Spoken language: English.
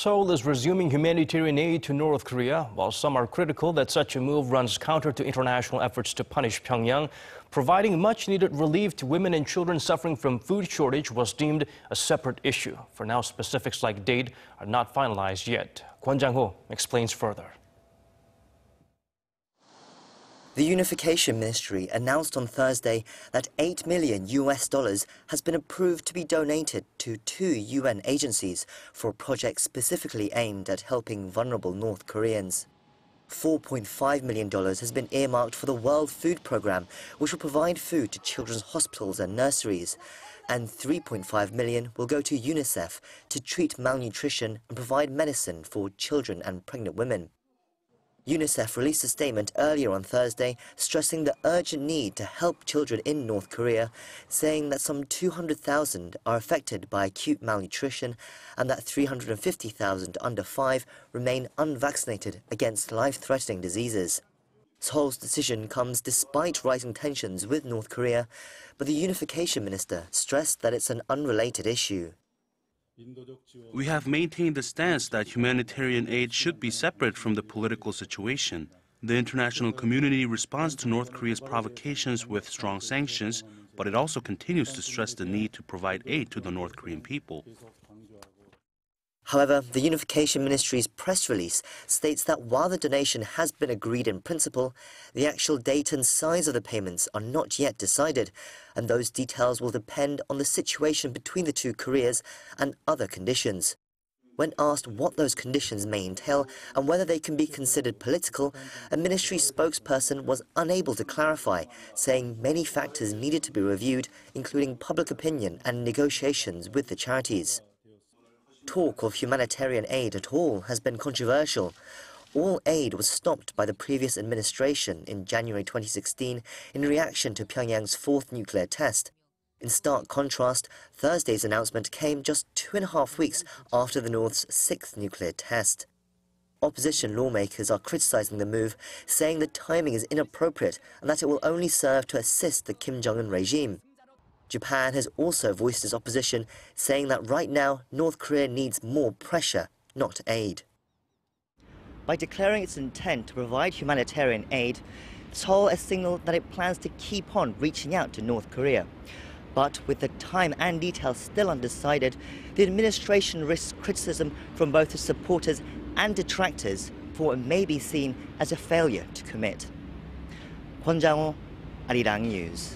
Seoul is resuming humanitarian aid to North Korea, while some are critical that such a move runs counter to international efforts to punish Pyongyang. Providing much-needed relief to women and children suffering from food shortage was deemed a separate issue. For now, specifics like date are not finalized yet. Kwon Jang-ho explains further. The Unification Ministry announced on Thursday that $8 million has been approved to be donated to 2 UN agencies for a project specifically aimed at helping vulnerable North Koreans. $4.5 million has been earmarked for the World Food Programme, which will provide food to children's hospitals and nurseries. And $3.5 million will go to UNICEF to treat malnutrition and provide medicine for children and pregnant women. UNICEF released a statement earlier on Thursday stressing the urgent need to help children in North Korea, saying that some 200,000 are affected by acute malnutrition and that 350,000 under 5 remain unvaccinated against life-threatening diseases. Seoul's decision comes despite rising tensions with North Korea, but the unification minister stressed that it's an unrelated issue. We have maintained the stance that humanitarian aid should be separate from the political situation. The international community responds to North Korea's provocations with strong sanctions, but it also continues to stress the need to provide aid to the North Korean people. However, the Unification Ministry's press release states that while the donation has been agreed in principle, the actual date and size of the payments are not yet decided, and those details will depend on the situation between the two Koreas and other conditions. When asked what those conditions may entail and whether they can be considered political, a ministry spokesperson was unable to clarify, saying many factors needed to be reviewed, including public opinion and negotiations with the charities. Talk of humanitarian aid at all has been controversial. All aid was stopped by the previous administration in January 2016 in reaction to Pyongyang's 4th nuclear test. In stark contrast, Thursday's announcement came just 2.5 weeks after the North's 6th nuclear test. Opposition lawmakers are criticizing the move, saying the timing is inappropriate and that it will only serve to assist the Kim Jong-un regime. Japan has also voiced its opposition, saying that right now North Korea needs more pressure, not aid. By declaring its intent to provide humanitarian aid, Seoul has signaled that it plans to keep on reaching out to North Korea. But with the time and details still undecided, the administration risks criticism from both its supporters and detractors for what may be seen as a failure to commit. Kwon Jang-ho, Arirang News.